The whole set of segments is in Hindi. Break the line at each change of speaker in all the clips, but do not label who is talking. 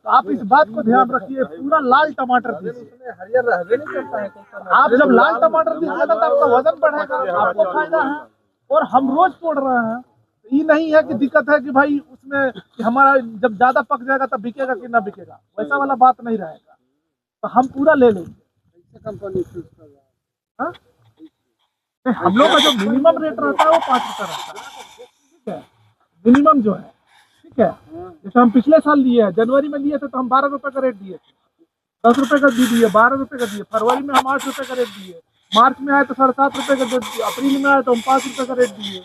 तो आप इस बात को ध्यान रखिए, पूरा लाल टमाटर दीजिए।
हरियर रहबे नहीं करता है।
आप जब लाल टमाटर दीजिएगा तो आपका वजन बढ़ेगा, आपको फायदा है। और हम रोज तोड़ रहे हैं, ये नहीं है कि दिक्कत है कि भाई उसमें कि हमारा जब ज्यादा पक जाएगा तब बिकेगा कि ना बिकेगा, वैसा वाला बात नहीं रहेगा। तो हम पूरा ले लेंगे।
कंपनी
हम लोग का जो मिनिमम रेट रहता है वो 5 रुपये रहता है, ठीक है, मिनिमम जो है, ठीक है। जैसे हम पिछले साल लिए हैं, जनवरी में लिए थे तो हम 12 रुपये का रेट दिए थे, 10 रुपये का भी दिए, 12 रुपये का दिए, फरवरी में हम 8 रुपये का रेट दिए, मार्च में आए तो 7.5 रुपये का रेट दिए, अप्रैल में आए तो हम 5 रुपये का रेट दिए।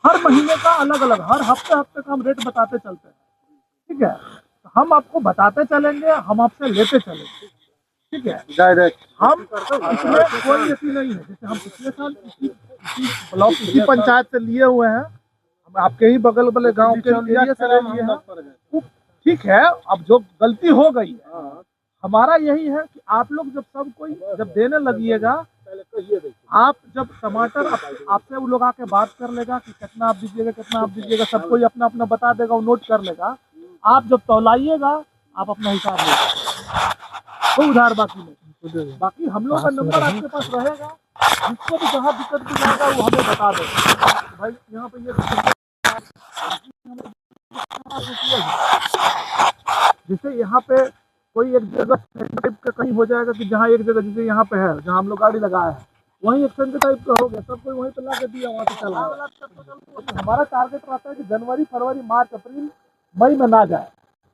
हर महीने का अलग अलग, हर हफ्ते का हम रेट बताते चलते हैं, ठीक है। तो हम आपको बताते चलेंगे, हम आपसे लेते चलेंगे, ठीक है, डायरेक्ट। हम इसमें कोई ऐसी नहीं है, जैसे हम पिछले साल इसी ब्लॉक इसी पंचायत से लिए हुए हैं, हम आपके ही बगल वाले गांव के एरिया से लिए हैं, ठीक है। अब जो गलती हो गई है, हमारा यही है कि आप लोग जब सब कोई जब देने लगिएगा, आप जब टमाटर आपसे वो लोग आके बात कर लेगा कि कितना आप दीजिएगा, कितना आप दीजिएगा, सब कोई अपना अपना बता देगा, वो नोट कर लेगा। आप जब तौलाइएगा आप अपना हिसाब लेगा, तो उधार बाकी नहीं, बाकी हम लोग का नंबर आपके पास रहेगा। जिसको भी जहाँ दिक्कत भी जाएगा वो हमें बता देगा, भाई यहाँ पे ये जैसे यहाँ पे कोई एक जगह टाइप का कहीं हो जाएगा कि जहाँ एक जगह जैसे यहाँ पे है, जहाँ हम लोग गाड़ी लगाए हैं, वहीं एक सेंटर टाइप का हो गया, सब कोई वहीं पे ला के दिया, वहाँ पे चला। हमारा टारगेट रहता है कि जनवरी, फरवरी, मार्च, अप्रैल, मई में ना जाए।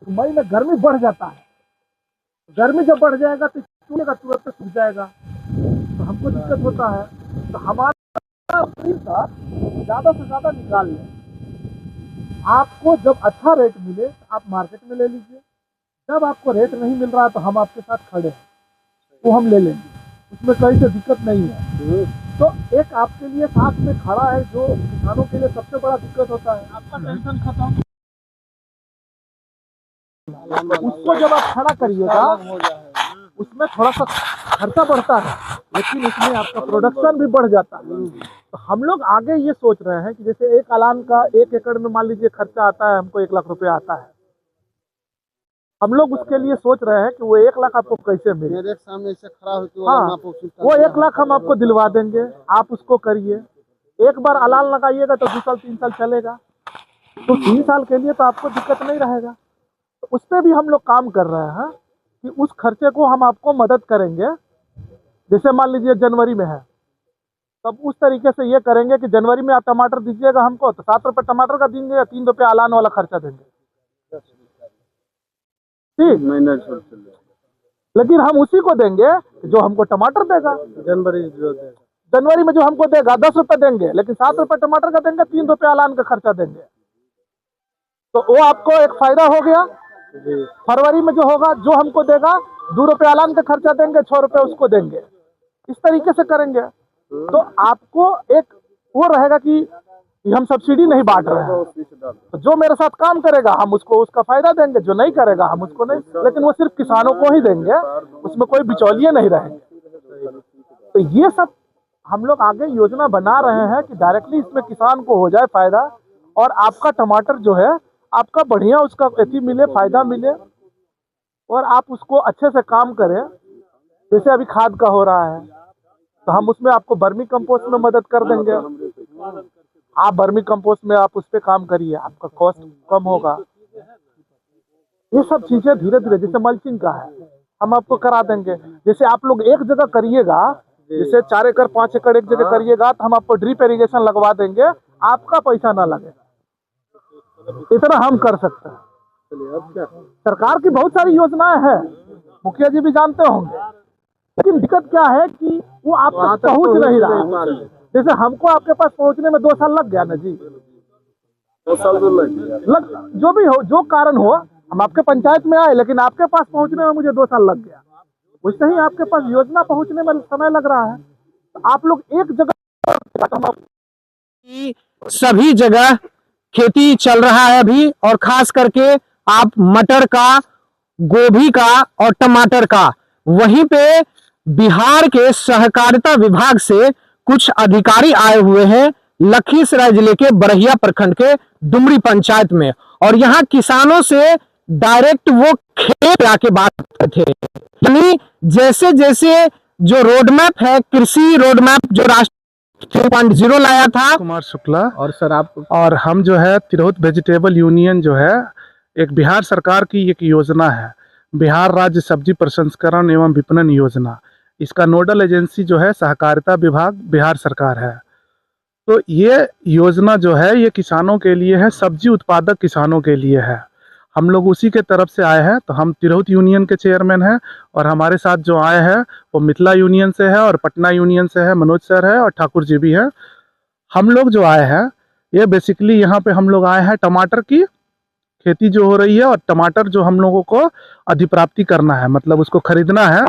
तो मई में गर्मी बढ़ जाता है, गर्मी जब बढ़ जाएगा तो चूल्हे तुरंत सूख जाएगा, तो हमको दिक्कत होता है। तो हमारा अप्रैल का ज़्यादा से ज़्यादा निकाल लें। आपको जब अच्छा रेट मिले तो आप मार्केट में ले लीजिए, जब आपको रेट नहीं मिल रहा तो हम आपके साथ खड़े हैं, वो हम ले लेंगे, उसमें कहीं से दिक्कत नहीं है। तो एक आपके लिए साथ में खड़ा है, जो किसानों के लिए सबसे बड़ा दिक्कत होता है। आपका टेंशन खत्म, उसको जब आप खड़ा करिएगा, उसमें थोड़ा सा खर्चा बढ़ता है, लेकिन उसमें आपका प्रोडक्शन भी बढ़ जाता है। तो हम लोग आगे ये सोच रहे हैं कि जैसे एक अलान का 1 एकड़ में मान लीजिए खर्चा आता है, हमको 1 लाख रुपए आता है, हम लोग उसके लिए सोच रहे हैं कि वो 1 लाख आपको कैसे मिले।
मेरे सामने से खड़ा हो तो
हाँ, वो 1 लाख हम आपको दिलवा देंगे, आप उसको करिए। एक बार अलान लगाइएगा तो 2 साल 3 साल चलेगा, तो 3 साल के लिए तो आपको दिक्कत नहीं रहेगा। तो उस पर भी हम लोग काम कर रहे हैं कि उस खर्चे को हम आपको मदद करेंगे। जैसे मान लीजिए जनवरी में है, तब उस तरीके से ये करेंगे कि जनवरी में आप टमाटर दीजिएगा हमको तो 7 रुपये टमाटर का देंगे या 3 रुपये अलान वाला खर्चा देंगे, ठीक। लेकिन हम उसी को देंगे जो हमको टमाटर देगा। जनवरी में जो हमको देगा 10 रुपये देंगे, लेकिन 7 रुपये टमाटर का देंगे, 3 रुपये अलान का खर्चा देंगे, तो वो आपको एक फायदा हो गया। फरवरी में जो होगा, जो हमको देगा 2 रुपये अलान का खर्चा देंगे, 6 रुपये उसको देंगे, इस तरीके से करेंगे। तो आपको एक वो रहेगा कि हम सब्सिडी नहीं बांट रहे हैं, तो जो मेरे साथ काम करेगा हम उसको उसका फायदा देंगे, जो नहीं करेगा हम उसको नहीं, लेकिन वो सिर्फ किसानों को ही देंगे, उसमें कोई बिचौलिए नहीं रहेंगे। तो ये सब हम लोग आगे योजना बना रहे हैं कि डायरेक्टली इसमें किसान को हो जाए फायदा, और आपका टमाटर जो है आपका बढ़िया उसका एथी मिले, फायदा मिले, और आप उसको अच्छे से काम करें। जैसे अभी खाद का हो रहा है, तो हम उसमें आपको वर्मी कंपोस्ट में मदद कर देंगे, आप वर्मी कंपोस्ट में आप उस पर काम करिए, आपका कॉस्ट कम होगा। ये सब चीजें धीरे धीरे, जैसे मल्चिंग का है हम आपको करा देंगे। जैसे आप लोग एक जगह करिएगा, जैसे 4 एकड़ 5 एकड़ एक जगह करिएगा, तो हम आपको ड्रिप इरिगेशन लगवा देंगे, आपका पैसा ना लगे, इतना हम कर सकते हैं। सरकार की बहुत सारी योजनाएं हैं, मुखिया जी भी जानते होंगे, लेकिन दिक्कत क्या है कि वो आप तक पहुंच नहीं रहा। जैसे हमको आपके पास पहुंचने में 2 साल लग गया ना जी,
2 साल लग
जो भी हो, जो कारण हो, हम आपके पंचायत में आए, लेकिन आपके पास पहुंचने में मुझे 2 साल लग गया। वैसे ही आपके पास योजना पहुंचने में समय लग रहा है। तो आप लोग एक जगह,
सभी जगह खेती चल रहा है अभी, और खास करके आप मटर का, गोभी का और टमाटर का, वहीं पे बिहार के सहकारिता विभाग से कुछ अधिकारी आए हुए हैं लखीसराय जिले के बरहिया प्रखंड के डुमरी पंचायत में, और यहाँ किसानों से डायरेक्ट वो खेत आके बात करते थे। यानी जैसे जैसे जो रोड मैप है, कृषि रोड मैप जो राष्ट्र 3.0 लाया था।
कुमार शुक्ला
और सर आप
और हम जो है तिरहुत वेजिटेबल यूनियन जो है एक बिहार सरकार की एक योजना है, बिहार राज्य सब्जी प्रसंस्करण एवं विपणन योजना। इसका नोडल एजेंसी जो है सहकारिता विभाग बिहार सरकार है। तो ये योजना जो है ये किसानों के लिए है, सब्जी उत्पादक किसानों के लिए है। हम लोग उसी के तरफ से आए हैं। तो हम तिरहुत यूनियन के चेयरमैन हैं और हमारे साथ जो आए हैं वो मिथिला यूनियन से है और पटना यूनियन से है, मनोज सर है और ठाकुर जी भी हैं। हम लोग जो आए हैं ये बेसिकली यहाँ पे हम लोग आए हैं टमाटर की खेती जो हो रही है और टमाटर जो हम लोगों को अधिप्राप्ति करना है, मतलब उसको खरीदना है।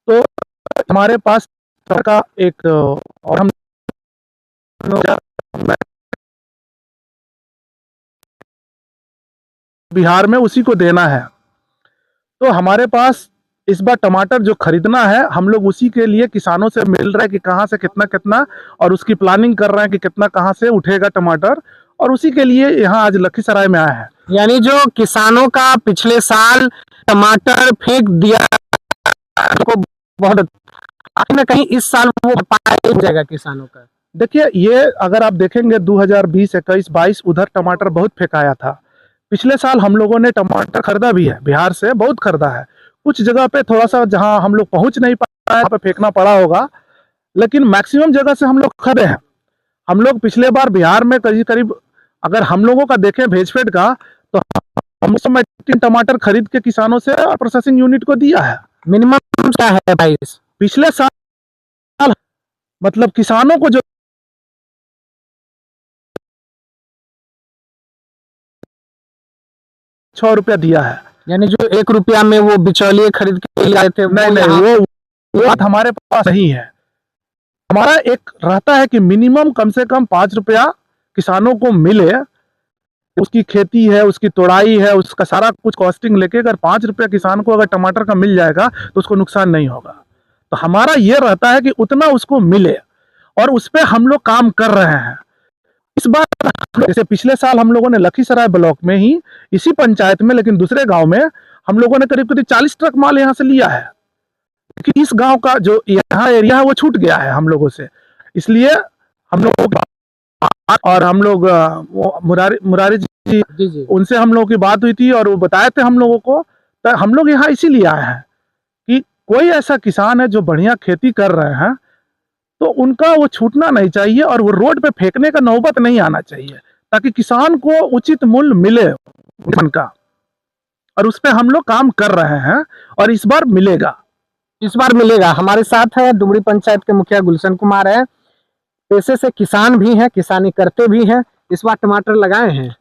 तो हमारे पास का एक और हम बिहार में उसी को देना है। तो हमारे पास इस बार टमाटर जो खरीदना है हम लोग उसी के लिए किसानों से मिल रहे हैं कि कहाँ से कितना कितना, और उसकी प्लानिंग कर रहे हैं कि कितना कहाँ से उठेगा टमाटर, और उसी के लिए यहाँ आज लखीसराय में आए हैं।
यानी जो किसानों का पिछले साल टमाटर फेंक दिया को बहुत कहीं ना कहीं इस साल वो भरपाई हो जाएगा किसानों का।
देखिए ये अगर आप देखेंगे 2020, 21, 22 उधर टमाटर बहुत फेंकाया था। पिछले साल हम लोगों ने टमाटर खरीदा भी है, बिहार से बहुत खरीदा है। कुछ जगह पे थोड़ा सा जहां हम लोग पहुंच नहीं पाए पे फेंकना पड़ा होगा, लेकिन मैक्सिमम जगह से हम लोग खरीदे हैं। हम लोग पिछले बार बिहार में करीब अगर हम लोगों का देखें भेजफेड का तो हम समय टमाटर खरीद के किसानों से प्रोसेसिंग यूनिट को दिया है।
मिनिमम क्या है भाई?
पिछले साल मतलब किसानों को जो ₹6 दिया है।
यानी जो 1 रुपया में वो बिचौलिए खरीद के ले आए थे,
नहीं वो बात हमारे पास नहीं है। हमारा एक रहता है कि मिनिमम कम से कम 5 रुपया किसानों को मिले। उसकी खेती है, उसकी तोड़ाई है, उसका सारा कुछ कॉस्टिंग लेके अगर 5 रुपया किसान को अगर टमाटर का मिल जाएगा तो उसको नुकसान नहीं होगा। तो हमारा ये रहता है कि उतना उसको मिले और उस पर हम लोग काम कर रहे हैं। इस बार जैसे पिछले साल हम लोगों ने लखीसराय ब्लॉक में ही इसी पंचायत में, लेकिन दूसरे गांव में हम लोगों ने करीब 40 ट्रक माल यहाँ से लिया है। लेकिन इस गांव का जो यहाँ एरिया है वो छूट गया है हम लोगों से, इसलिए हम लोग और हम लोग मुरारी जी उनसे हम लोगों की बात हुई थी और वो बताए थे हम लोगों को। तो हम लोग यहाँ इसीलिए आए हैं कि कोई ऐसा किसान है जो बढ़िया खेती कर रहे हैं तो उनका वो छूटना नहीं चाहिए और वो रोड पे फेंकने का नौबत नहीं आना चाहिए, ताकि किसान को उचित मूल्य मिले उनका। और उस पे हम लोग काम कर रहे हैं और इस बार मिलेगा।
हमारे साथ है डुमरी पंचायत के मुखिया गुलशन कुमार है, पेशे से किसान भी हैं, किसानी करते भी हैं। इस बार टमाटर लगाए हैं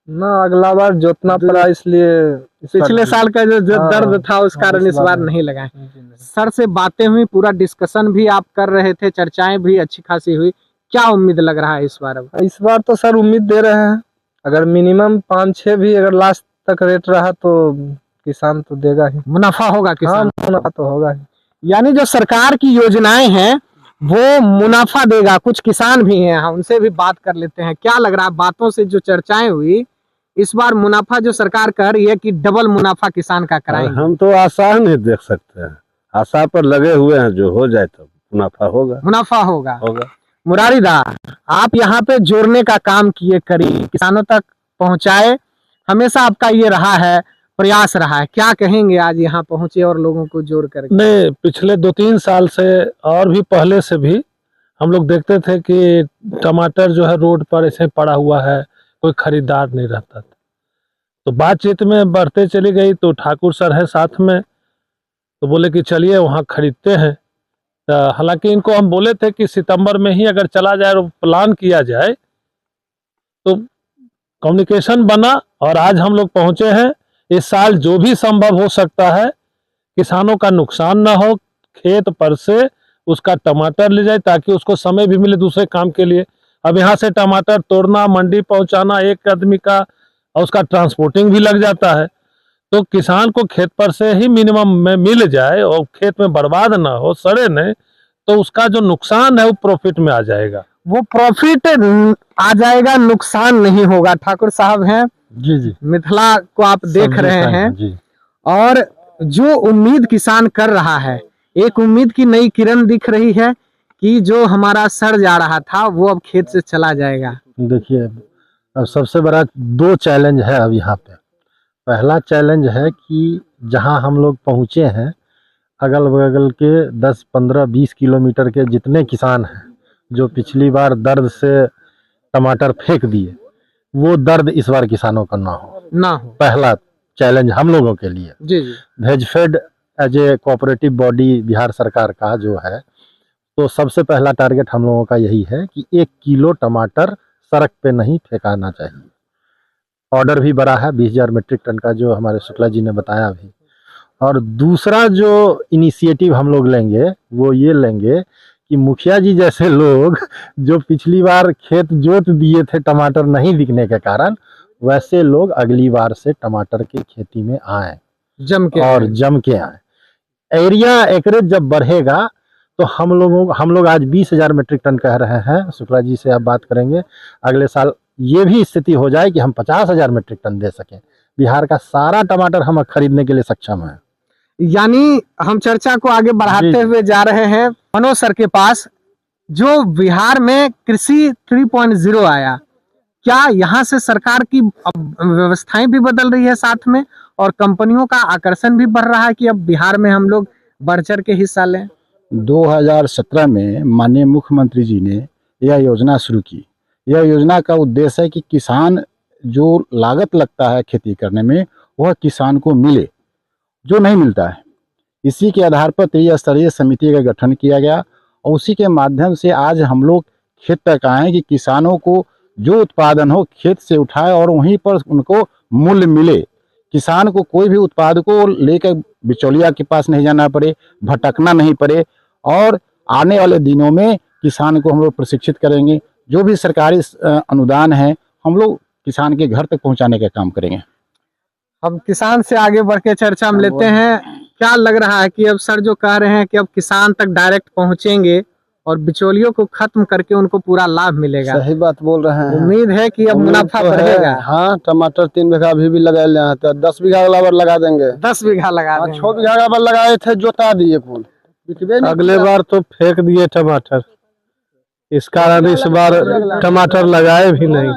ना, अगला बार जोतना पड़ा इसलिए
पिछले साल का जो दर्द था उस कारण इस बार नहीं लगाए। सर से बातें हुई, पूरा डिस्कशन भी आप कर रहे थे, चर्चाएं भी अच्छी खासी हुई। क्या उम्मीद लग रहा है इस बार?
इस बार तो सर उम्मीद दे रहे हैं, अगर मिनिमम 5-6 भी अगर लास्ट तक रेट रहा तो किसान तो देगा ही,
मुनाफा होगा किसान।
हाँ, मुनाफा तो होगा ही।
यानी जो सरकार की योजनाएं हैं वो मुनाफा देगा। कुछ किसान भी हैं, हम उनसे भी बात कर लेते हैं। क्या लग रहा है बातों से जो चर्चाएं हुई, इस बार मुनाफा जो सरकार कर रही है कि डबल मुनाफा किसान का कराएंगे?
हम तो आशा नहीं देख सकते हैं, आशा पर लगे हुए हैं, जो हो जाए तो मुनाफा होगा। मुरारी दा, आप यहाँ पे जोड़ने का काम किए, करिए, किसानों तक पहुँचाए, हमेशा आपका ये रहा है, प्रयास रहा है। क्या कहेंगे आज यहाँ पहुँचे और लोगों को जोड़ कर? नहीं, पिछले 2-3 साल से और भी पहले से भी हम लोग देखते थे कि टमाटर जो है रोड पर ऐसे पड़ा हुआ है, कोई खरीदार नहीं रहता था। तो बातचीत में बढ़ते चली गई तो ठाकुर सर है साथ में, तो बोले कि चलिए वहाँ खरीदते हैं। तो हालांकि इनको हम बोले थे कि सितंबर में ही अगर चला जाए और प्लान किया जाए, तो कम्युनिकेशन बना और आज हम लोग पहुँचे हैं। इस साल जो भी संभव हो सकता है, किसानों का नुकसान ना हो, खेत पर से उसका टमाटर ले जाए ताकि उसको समय भी मिले दूसरे काम के लिए। अब यहाँ से टमाटर तोड़ना, मंडी पहुँचाना एक आदमी का, और उसका ट्रांसपोर्टिंग भी लग जाता है। तो किसान को खेत पर से ही मिनिमम में मिल जाए और खेत में बर्बाद ना हो, सड़े नहीं, तो उसका जो नुकसान है वो प्रॉफिट में आ जाएगा।
वो प्रॉफिट आ जाएगा, नुकसान नहीं होगा। ठाकुर साहब हैं,
जी जी,
मिथिला को आप देख रहे हैं
जी।
और जो उम्मीद किसान कर रहा है, एक उम्मीद की नई किरण दिख रही है कि जो हमारा सड़ जा रहा था वो अब खेत से चला जाएगा।
देखिए, अब सबसे बड़ा 2 चैलेंज है अब यहाँ पे। पहला चैलेंज है कि जहाँ हम लोग पहुँचे हैं, अगल बगल के 10, 15, 20 किलोमीटर के जितने किसान हैं जो पिछली बार दर्द से टमाटर फेंक दिए, वो दर्द इस बार किसानों का ना हो। पहला चैलेंज हम लोगों के लिए।
जी जी।
Vegfed as a cooperative body Bihar सरकार का जो है, तो सबसे पहला टारगेट हम लोगों का यही है कि 1 किलो टमाटर सड़क पे नहीं फेंकाना चाहिए। ऑर्डर भी बड़ा है 20,000 मीट्रिक टन का, जो हमारे शुक्ला जी ने बताया अभी। और दूसरा जो इनिशिएटिव हम लोग लेंगे वो ये लेंगे कि मुखिया जी जैसे लोग जो पिछली बार खेत जोत दिए थे टमाटर नहीं बिकने के कारण, वैसे लोग अगली बार से टमाटर की खेती में आए, जम के आए। एरिया एकरेज जब बढ़ेगा तो हम लोग आज 20,000 मीट्रिक टन कह रहे हैं, शुक्ला जी से आप बात करेंगे, अगले साल ये भी स्थिति हो जाए कि हम 50,000 मीट्रिक टन दे सकें। बिहार का सारा टमाटर हम खरीदने के लिए सक्षम हैं।
यानी हम चर्चा को आगे बढ़ाते हुए जा रहे हैं मनोज सर के पास। जो बिहार में कृषि 3.0 आया, क्या यहाँ से सरकार की व्यवस्थाएं भी बदल रही है साथ में, और कंपनियों का आकर्षण भी बढ़ रहा है कि अब बिहार में हम लोग बढ़ चढ़ के हिस्सा लें?
2017 में माननीय मुख्यमंत्री जी ने यह योजना शुरू की। यह योजना का उद्देश्य है कि किसान जो लागत लगता है खेती करने में, वह किसान को मिले, जो नहीं मिलता है। इसी के आधार पर त्रिस्तरीय समिति का गठन किया गया और उसी के माध्यम से आज हम लोग खेत तक आए हैं कि किसानों को जो उत्पादन हो खेत से उठाए और वहीं पर उनको मूल्य मिले। किसान को कोई भी उत्पाद को लेकर बिचौलिया के पास नहीं जाना पड़े, भटकना नहीं पड़े। और आने वाले दिनों में किसान को हम लोग प्रशिक्षित करेंगे। जो भी सरकारी अनुदान है हम लोग किसान के घर तक पहुंचाने का काम करेंगे।
हम किसान से आगे बढ़ के चर्चा में लेते हैं। क्या लग रहा है कि अब सर जो कह रहे हैं कि अब किसान तक डायरेक्ट पहुंचेंगे और बिचौलियों को खत्म करके उनको पूरा लाभ मिलेगा?
सही बात बोल रहे हैं।
उम्मीद है कि अब मुनाफा बढ़ेगा।
हाँ, टमाटर 3 बीघा अभी भी लगा लिया है, 10 बीघा अगला लगा देंगे।
10 बीघा लगा देंगे।
6 बीघा का लगाए थे, जोता दिए फूल। अगले बार तो फेंक दिए टमाटर, इस कारण इस बार टमाटर लगाए भी नहीं।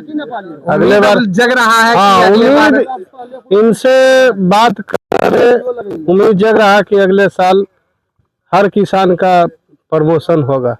अगले बार
जग रहा है।
हाँ, उम्मीद इनसे बात करें, उम्मीद जग रहा कि अगले साल हर किसान का प्रमोशन होगा।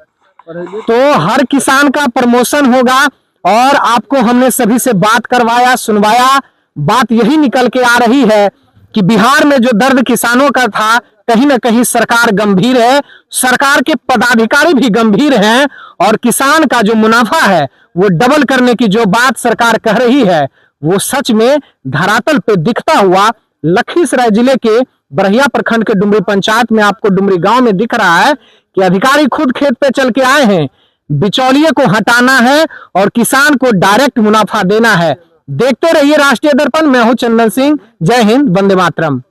तो हर किसान का प्रमोशन होगा। और आपको हमने सभी से बात करवाया, सुनवाया। बात यही निकल के आ रही है कि बिहार में जो दर्द किसानों का था, कहीं ना कहीं सरकार गंभीर है, सरकार के पदाधिकारी भी गंभीर हैं, और किसान का जो मुनाफा है वो डबल करने की जो बात सरकार कह रही है, वो सच में धरातल पे दिखता हुआ लखीसराय जिले के बरहिया प्रखंड के डुमरी पंचायत में, आपको डुमरी गांव में दिख रहा है कि अधिकारी खुद खेत पे चल के आए हैं। बिचौलिए को हटाना है और किसान को डायरेक्ट मुनाफा देना है। देखते रहिए राष्ट्रीय दर्पण। मैं हूं चंदन सिंह। जय हिंद, वंदे मातरम।